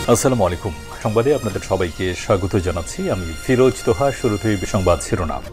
আসসালামু আলাইকুম। সংবাদে আপনাদের সবাইকে স্বাগত জানাচ্ছি। আমি ফিরোজ তোহা। শুরুতেই সংবাদ শিরোনাম।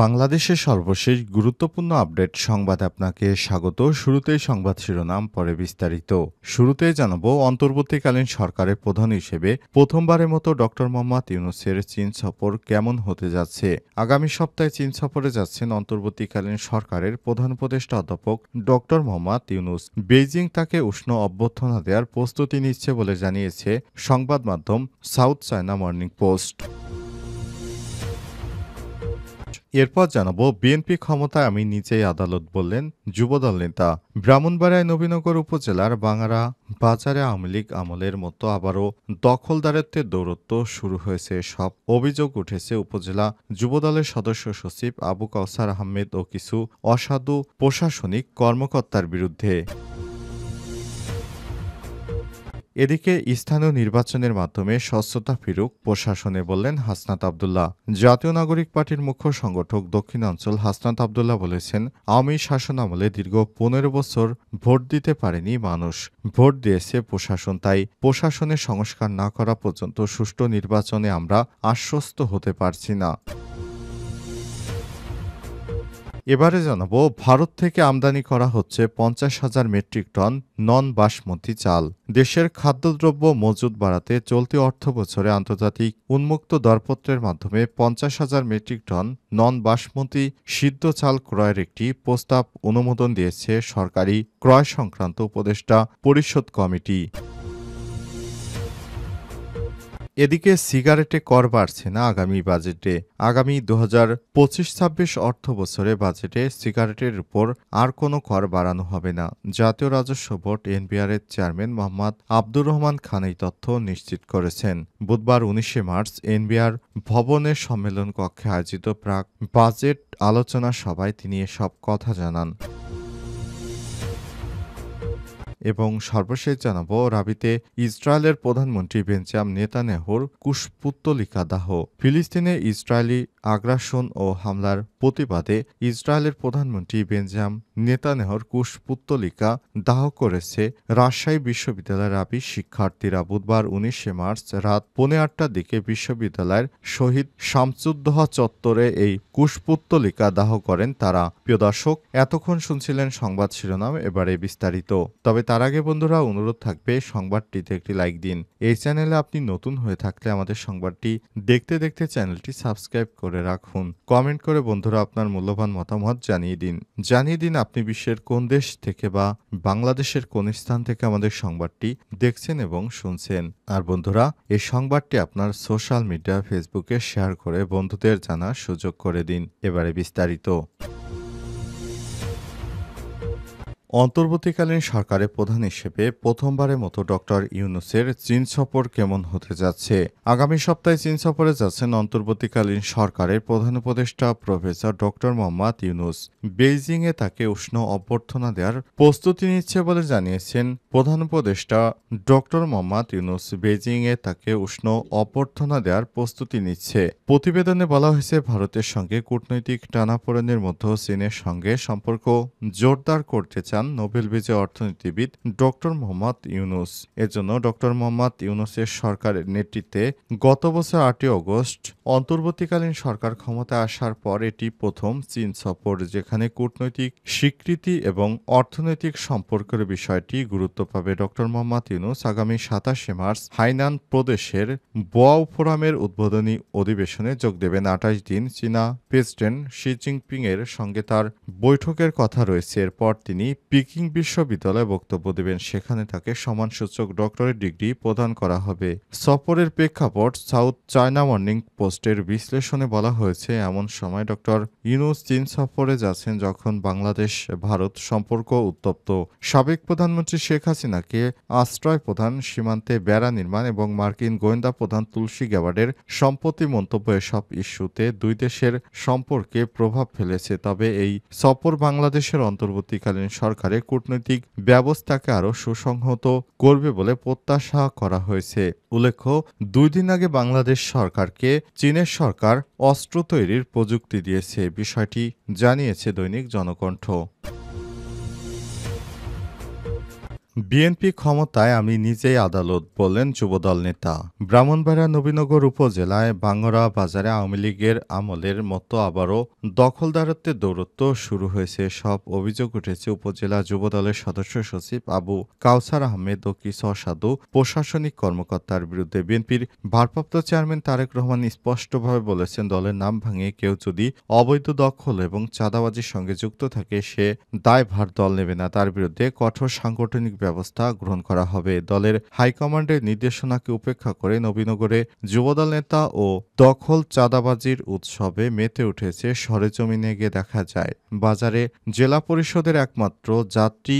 বাংলাদেশের সর্বশেষ গুরুত্বপূর্ণ আপডেট সংবাদে আপনাকে স্বাগত। শুরুতেই সংবাদ শিরোনাম, পরে বিস্তারিত। শুরুতেই জানাবো, অন্তর্বর্তীকালীন সরকারের প্রধান হিসেবে প্রথমবারের মতো ডক্টর মোহাম্মদ ইউনূসের চীন সফর কেমন হতে যাচ্ছে। আগামী সপ্তাহে চীন সফরে যাচ্ছেন অন্তর্বর্তীকালীন সরকারের প্রধান উপদেষ্টা অধ্যাপক ডক্টর মোহাম্মদ ইউনূস। বেইজিং তাকে উষ্ণ অভ্যর্থনা দেওয়ার প্রস্তুতি নিচ্ছে বলে জানিয়েছে সংবাদ মাধ্যম সাউথ চায়না মর্নিং পোস্ট। এরপর জানাবো, বিএনপি ক্ষমতায় আমি নিজেই আদালত, বললেন যুবদল নেতা। ব্রাহ্মণবাড়িয়ায় নবীনগর উপজেলার বাঙারা বাজারে আওয়ামী লীগ আমলের মতো আবারও দখলদারিত্বের দৌরত্ব শুরু হয়েছে। সব অভিযোগ উঠেছে উপজেলা যুবদলের সদস্য সচিব আবু কাউসার আহমেদ ও কিছু অসাধু প্রশাসনিক কর্মকর্তার বিরুদ্ধে। এদিকে স্থানীয় নির্বাচনের মাধ্যমে স্বচ্ছতা ফিরুক প্রশাসনে, বললেন হাসনাত আব্দুল্লাহ। জাতীয় নাগরিক পার্টির মুখ্য সংগঠক দক্ষিণাঞ্চল হাসনাত আব্দুল্লাহ বলেছেন, আওয়ামী শাসনামলে দীর্ঘ ১৫ বছর ভোট দিতে পারেনি মানুষ, ভোট দিয়েছে প্রশাসন। তাই প্রশাসনের সংস্কার না করা পর্যন্ত সুষ্ঠু নির্বাচনে আমরা আশ্বস্ত হতে পারছি না। এবারে জানাবো, ভারত থেকে আমদানি করা হচ্ছে ৫০,০০০ মেট্রিক টন নন বাসমতি চাল। দেশের খাদ্যদ্রব্য মজুত বাড়াতে চলতি অর্থবছরে আন্তর্জাতিক উন্মুক্ত দরপত্রের মাধ্যমে ৫০,০০০ মেট্রিক টন নন বাসমতি সিদ্ধ চাল ক্রয়ের একটি প্রস্তাব অনুমোদন দিয়েছে সরকারি ক্রয় সংক্রান্ত উপদেষ্টা পরিষদ কমিটি। এদিকে সিগারেটে কর বাড়ছে না আগামী বাজেটে। আগামী ২০২৫-২৬ অর্থ বছরে বাজেটে সিগারেটের উপর আর কোনো কর বাড়ানো হবে না। জাতীয় রাজস্ব বোর্ড এনবিআরের চেয়ারম্যান মোহাম্মদ আব্দুর রহমান খান এই তথ্য নিশ্চিত করেছেন। বুধবার ১৯শে মার্চ এনবিআর ভবনের সম্মেলন কক্ষে আয়োজিত প্রাক বাজেট আলোচনা সভায় তিনি এসব কথা জানান। এবং সর্বশেষ জানাবো, রাবিতে ইসরায়েলের প্রধানমন্ত্রী বেঞ্জামিন নেতানিয়াহুর কুশপুত্তলিকা দাহ। ফিলিস্তিনে ইসরায়েলি আগ্রাসন ও হামলার প্রতিবাদে ইসরায়েলের প্রধানমন্ত্রী বেঞ্জামিন নেতানিয়াহুর কুশপুত্তলিকা দাহ করেছে রাজশাহী বিশ্ববিদ্যালয়ের রাবি শিক্ষার্থীরা। বুধবার ১৯শে মার্চ রাত ৮:৩০টার দিকে বিশ্ববিদ্যালয়ের শহীদ শামসুদ্দোহা চত্বরে এই কুশপুত্তলিকা দাহ করেন তারা। প্রিয় দর্শক, এতক্ষণ শুনছিলেন সংবাদ শিরোনাম, এবারে বিস্তারিত। তবে তার আগে বন্ধুরা, অনুরোধ থাকবে সংবাদটিতে একটি লাইক দিন। এই চ্যানেলে আপনি নতুন হয়ে থাকলে আমাদের সংবাদটি দেখতে দেখতে চ্যানেলটি সাবস্ক্রাইব করে রাখুন। কমেন্ট করে বন্ধুরা আপনার মূল্যবান মতামত জানিয়ে দিন আপনি বিশ্বের কোন দেশ থেকে বা বাংলাদেশের কোন স্থান থেকে আমাদের সংবাদটি দেখছেন এবং শুনছেন। আর বন্ধুরা, এই সংবাদটি আপনার সোশ্যাল মিডিয়া ফেসবুকে শেয়ার করে বন্ধুদের জানার সুযোগ করে দিন। এবারে বিস্তারিত। অন্তর্বর্তীকালীন সরকারের প্রধান হিসেবে প্রথমবারের মতো ডক্টর ইউনূসের চীন সফর কেমন হতে যাচ্ছে। আগামী সপ্তাহে চীন সফরে যাচ্ছেন অন্তর্বর্তীকালীন সরকারের প্রধান উপদেষ্টা প্রফেসর ডক্টর মোহাম্মদ ইউনূস। বেইজিংয়ে তাকে উষ্ণ অভ্যর্থনা দেওয়ার প্রস্তুতি নিচ্ছে বলে জানিয়েছেন প্রধান উপদেষ্টা ডক্টর মোহাম্মদ ইউনূস। বেইজিংয়ে তাকে উষ্ণ অভ্যর্থনা দেওয়ার প্রস্তুতি নিচ্ছে। প্রতিবেদনে বলা হয়েছে, ভারতের সঙ্গে কূটনৈতিক টানাপোড়েনের মধ্যেও চীনের সঙ্গে সম্পর্ক জোরদার করতে চান নোবেল বিজয়ী অর্থনীতিবিদ ডক্টর মোহাম্মদ ইউনূস। এজন্য ডক্টর মোহাম্মদ ইউনূসের সরকারের নেতৃত্বে গত বছর ৮ই অগস্ট অন্তর্বর্তীকালীন সরকার ক্ষমতায় আসার পর এটি প্রথম চীন সফর, যেখানে কূটনৈতিক স্বীকৃতি এবং অর্থনৈতিক সম্পর্কের বিষয়টি গুরুত্ব পাবে। ডক্টর মোহাম্মদ ইউনূস আগামী ২৭শে মার্চ হাইনান প্রদেশের বোয়াও ফোরামের উদ্বোধনী অধিবেশনে যোগ দেবেন। ২৮ দিন চীনা প্রেসিডেন্ট শি জিনপিং এর সঙ্গে তার বৈঠকের কথা রয়েছে। এরপর তিনি পিকিং বিশ্ববিদ্যালয়ে বক্তব্য দেবেন। সেখানে তাকে সম্মানসূচক ডক্টরেট ডিগ্রি প্রদান করা হবে। সফরের প্রেক্ষাপট সাউথ চায়না মর্নিং পোস্টের বিশ্লেষণে বলা হয়েছে, এমন সময় ডক্টর ইউনূস চীন সফরে যাচ্ছেন যখন বাংলাদেশ ভারত সম্পর্ক উত্তপ্ত। সাবেক প্রধানমন্ত্রী শেখ হাসিনাকে আশ্রয় প্রদান, সীমান্তে বেড়া নির্মাণ এবং মার্কিন গোয়েন্দা প্রধান তুলসী গ্যাবার্ডের সম্প্রতি মন্তব্য, এসব ইস্যুতে দুই দেশের সম্পর্কে প্রভাব ফেলেছে। তবে এই সফর বাংলাদেশের অন্তর্বর্তীকালীন সরকারের কূটনৈতিক ব্যবস্থাকে আরও সুসংহত করবে বলে প্রত্যাশা করা হয়েছে। উল্লেখ্য, ২ দিন আগে বাংলাদেশ সরকারকে চীনের সরকার অস্ত্র তৈরির প্রযুক্তি দিয়েছে। বিষয়টি জানিয়েছে দৈনিক জনকণ্ঠ। বিএনপি ক্ষমতায় আমি নিজেই আদালত, বললেন যুবদল নেতা। ব্রাহ্মণবাড়িয়া নবীনগর উপজেলায় বাঙ্গরা বাজারে আওয়ামী লীগের আমলের মতো আবারও দখলদারত্বের দৌরত্ব শুরু হয়েছে। সব অভিযোগ উঠেছে উপজেলা যুবদলের সদস্য সচিব আবু কাউসার আহমেদ ও কিছু অসাধু প্রশাসনিক কর্মকর্তার বিরুদ্ধে। বিএনপির ভারপ্রাপ্ত চেয়ারম্যান তারেক রহমান স্পষ্টভাবে বলেছেন, দলের নাম ভাঙিয়ে কেউ যদি অবৈধ দখল এবং চাঁদাবাজির সঙ্গে যুক্ত থাকে সে দায়ভার দল নেবে না, তার বিরুদ্ধে কঠোর সাংগঠনিক ব্যবস্থা গ্রহণ করা হবে। দলের হাইকমান্ডের নির্দেশনাকে উপেক্ষা করে নবীনগরে যুবদল নেতা ও দখল চাঁদাবাজির উৎসবে মেতে উঠেছে। সরেজমিনে গিয়ে দেখা যায় বাজারে জেলা পরিষদের একমাত্র যাত্রী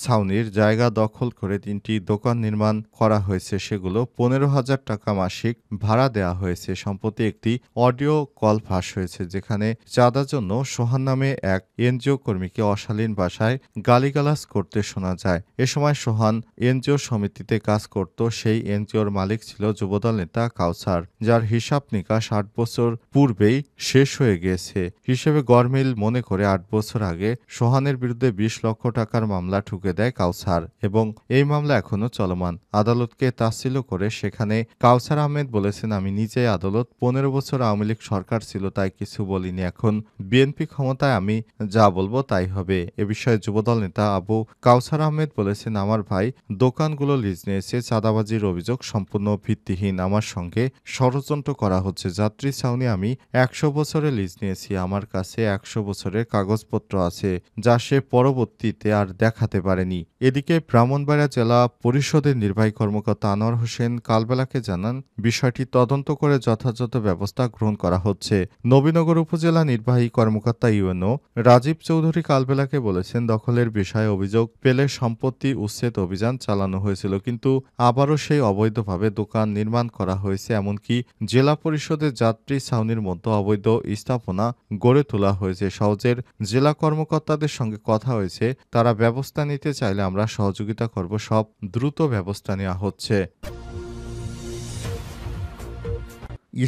ছাউনির জায়গা দখল করে 3টি দোকান নির্মাণ করা হয়েছে। সেগুলো 15,000 টাকা মাসিক ভাড়া দেওয়া হয়েছে। সম্প্রতি একটি অডিও কল ফাঁস হয়েছে, যেখানে চাঁদার জন্য সোহান নামে এক এনজিও কর্মীকে অশালীন ভাষায় গালিগালাজ করতে শোনা যায়। এ সময় সোহান এনজিও সমিতিতে কাজ করত। সেই এনজিওর মালিক ছিল যুবদল নেতা কাউসার, যার হিসাব নিকাশ 8 বছর পূর্বেই শেষ হয়ে গিয়েছে। হিসেবে গরমিল মনে করে 8 বছর আগে সোহানের বিরুদ্ধে 20 লক্ষ টাকার মামলা ঠুকে দেয় কাউসার এবং এই মামলা এখনো চলমান। আদালতকে তাচ্ছিল্য করে সেখানে কাউসার আহমেদ বলেছেন, আমি নিজেই আদালত, 15 বছর আওয়ামী লীগ সরকার ছিল তাই কিছু বলিনি, এখন বিএনপি ক্ষমতায় আমি যা বলবো তাই হবে। এ বিষয়ে যুবদল নেতা আবু কাউসার আহমেদ বলেছেন, আমার ভাই দোকানগুলো লিজ নিয়েছে, চাঁদাবাজির অভিযোগ সম্পূর্ণ ভিত্তিহীন, আমার সঙ্গে ষড়যন্ত্র করা হচ্ছে। যাত্রী ছাউনি আমি 100 বছরে লিজ নিয়েছি, আমার কাছে 100 বছরের কাগজপত্র আছে যা সে পরবর্তীতে আর দেখাতে পারেনি। এদিকে ব্রাহ্মণবাড়িয়া জেলা পরিষদের নির্বাহী কর্মকর্তা আনোয়ার হোসেন কালবেলাকে জানান, বিষয়টি তদন্ত করে যথাযথ ব্যবস্থা গ্রহণ করা হচ্ছে। নবীনগর উপজেলা নির্বাহী কর্মকর্তা ইউএনও রাজীব চৌধুরী কালবেলাকে বলেছেন, দখলের বিষয়ে অভিযোগ পেলে সম্পত্তি উচ্ছেদ অভিযান চালানো হয়েছিল, কিন্তু আবারও সেই অবৈধভাবে দোকান নির্মাণ করা হয়েছে। এমনকি জেলা পরিষদের যাত্রী ছাউনির মধ্যে অবৈধ স্থাপনা গড়ে তোলা হয়েছে। সহজের জেলা কর্মকর্তাদের সঙ্গে কথা হয়েছে, তারা ব্যবস্থা নিতে চাইলে আমরা সহযোগিতা করব, সব দ্রুত ব্যবস্থা নেওয়া হচ্ছে।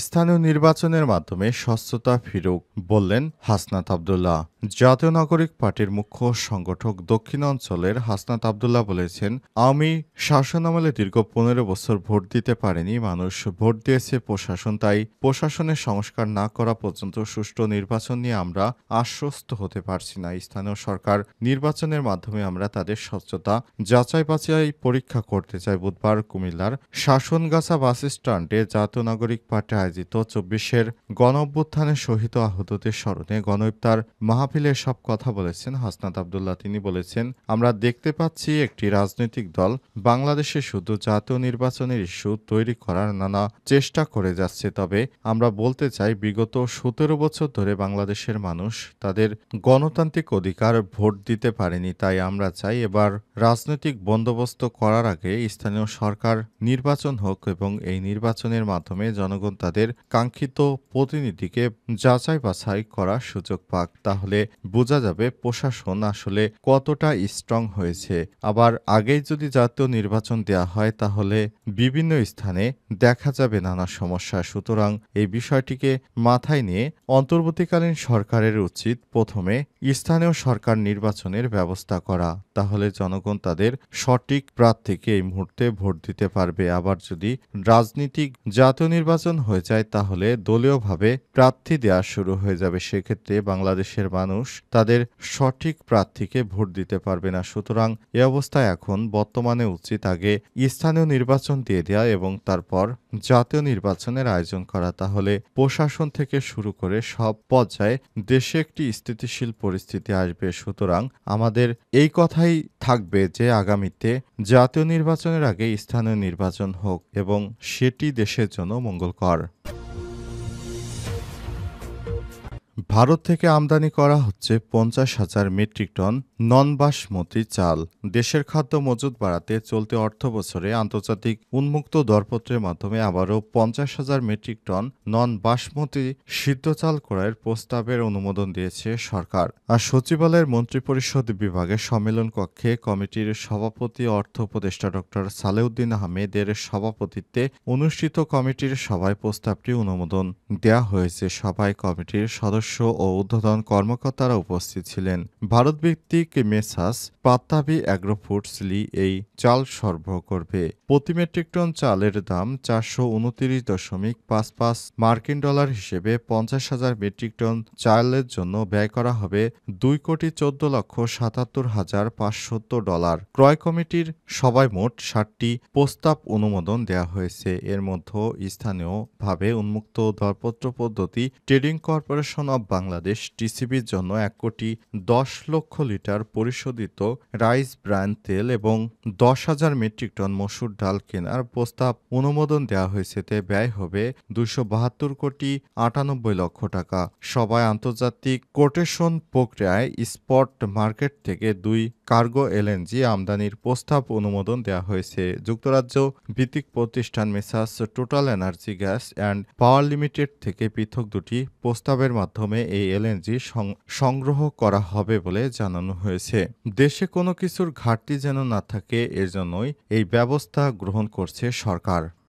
স্থানীয় নির্বাচনের মাধ্যমে স্বচ্ছতা ফিরুক, বললেন হাসনাত আব্দুল্লাহ। জাতীয় নাগরিক পার্টির মুখ্য সংগঠক দক্ষিণাঞ্চলের হাসনাত আব্দুল্লাহ বলেছেন, আওয়ামী শাসনামলে দীর্ঘ 15 বছর ভোট দিতে পারেনি মানুষ, ভোট দিয়েছে প্রশাসন, তাই প্রশাসনের সংস্কার না করা পর্যন্ত সুষ্ঠু নির্বাচন নিয়ে আমরা আশ্বস্ত হতে পারছি না। স্থানীয় সরকার নির্বাচনের মাধ্যমে আমরা তাদের স্বচ্ছতা যাচাই বাছাই পরীক্ষা করতে চাই। বুধবার কুমিল্লার শাসনগাছা বাস স্ট্যান্ডে জাতীয় নাগরিক পার্টি আয়োজিত 24-এর গণ অভ্যুত্থানে শহীদ ও আহতদের স্মরণে গণ ইফতার মাহফিলে সব কথা বলেছেন হাসনাত আব্দুল্লাহ। তিনি বলেছেন, আমরা দেখতে পাচ্ছি একটি রাজনৈতিক দল বাংলাদেশে শুধু জাতীয় নির্বাচনের ইস্যু তৈরি করার নানা চেষ্টা করে যাচ্ছে। তবে আমরা বলতে চাই, বিগত 17 বছর ধরে বাংলাদেশের মানুষ তাদের গণতান্ত্রিক অধিকার ভোট দিতে পারেনি। তাই আমরা চাই এবার রাজনৈতিক বন্দোবস্ত করার আগে স্থানীয় সরকার নির্বাচন হোক এবং এই নির্বাচনের মাধ্যমে জনগণ তাদের কাঙ্ক্ষিত প্রতিনিধিকে যাচাই বাছাই করার সুযোগ পাক। তাহলে বোঝা যাবে প্রশাসন আসলে কতটা স্ট্রং হয়েছে। আবার আগেই যদি জাতীয় নির্বাচন দেয়া হয় তাহলে বিভিন্ন স্থানে দেখা যাবে নানা সমস্যা। সুতরাং এই বিষয়টিকে মাথায় নিয়ে অন্তর্বর্তীকালীন সরকারের উচিত প্রথমে স্থানীয় সরকার নির্বাচনের ব্যবস্থা করা, তাহলে জনগণ তাদের সঠিক প্রার্থীকে এই মুহূর্তে ভোট দিতে পারবে। আবার যদি রাজনীতিক জাতীয় নির্বাচন হয়ে যায় তাহলে দলীয়ভাবে প্রার্থী দেওয়া শুরু হয়ে যাবে। সেক্ষেত্রে বাংলাদেশের মানুষ তাদের সঠিক প্রার্থীকে ভোট দিতে পারবে না। সুতরাং এ অবস্থায় এখন বর্তমানে উচিত আগে স্থানীয় নির্বাচন দিয়ে দেওয়া এবং তারপর জাতীয় নির্বাচনের আয়োজন করা। তাহলে প্রশাসন থেকে শুরু করে সব পর্যায়ে দেশে একটি স্থিতিশীল পরিস্থিতি আসবে। সুতরাং আমাদের এই কথাই থাকবে যে আগামীতে জাতীয় নির্বাচনের আগে স্থানীয় নির্বাচন হোক এবং সেটি দেশের জন্য মঙ্গলকর। ভারত থেকে আমদানি করা হচ্ছে 50,000 মেট্রিক টন নন বাসমতি চাল। দেশের খাদ্য মজুত বাড়াতে চলতি অর্থবছরে আন্তর্জাতিক উন্মুক্ত দরপত্রের মাধ্যমে আবারও 50,000 মেট্রিক টন নন বাসমতি সিদ্ধ চাল ক্রয়ের প্রস্তাবের অনুমোদন দিয়েছে সরকার। আর সচিবালয়ের মন্ত্রিপরিষদ বিভাগের সম্মেলন কক্ষে কমিটির সভাপতি অর্থ উপদেষ্টা ডক্টর সালেউদ্দিন আহমেদের সভাপতিত্বে অনুষ্ঠিত কমিটির সভায় প্রস্তাবটি অনুমোদন দেয়া হয়েছে। সভায় কমিটির সদস্য সদস্য ও ঊর্ধ্বতন কর্মকর্তারা উপস্থিত ছিলেন। ভারতভিত্তিক মেসার্স পাত্তাবি অ্যাগ্রো ফুডস লি এই চাল সরবরাহ করবে। প্রতি মেট্রিক টন চালের দাম 429.55 মার্কিন ডলার হিসেবে 50,000 মেট্রিক টন চালের জন্য ব্যয় করা হবে $2,14,77,570। ক্রয় কমিটির সভায় মোট 60টি প্রস্তাব অনুমোদন দেওয়া হয়েছে। এর মধ্যে স্থানীয়ভাবে উন্মুক্ত দরপত্র পদ্ধতি ট্রেডিং কর্পোরেশন অব বাংলাদেশ টিসিবির জন্য 1,10,00,000 লিটার পরিশোধিত রাইস ব্র্যান্ড তেল এবং 10,000 মেট্রিক টন মসুর ডাল কেনার প্রস্তাব অনুমোদন দেওয়া হয়েছে। এতে ব্যয় হবে 272,98,00,000 টাকা। সভায় আন্তর্জাতিক কোটেশন প্রক্রিয়ায় স্পট মার্কেট থেকে 2 কার্গো এলএনজি আমদানির প্রস্তাব অনুমোদন দেওয়া হয়েছে। যুক্তরাজ্য ভিত্তিক প্রতিষ্ঠান messrs total energy gas and power limited থেকে পৃথক 2টি প্রস্তাবের মাধ্যমে এই এলএনজি সংগ্রহ করা হবে বলে জানানো হয়েছে। দেশে কোনো কিছুর ঘাটতি যেন না থাকে, এর জন্যই এই ব্যবস্থা গ্রহণ করছে সরকার।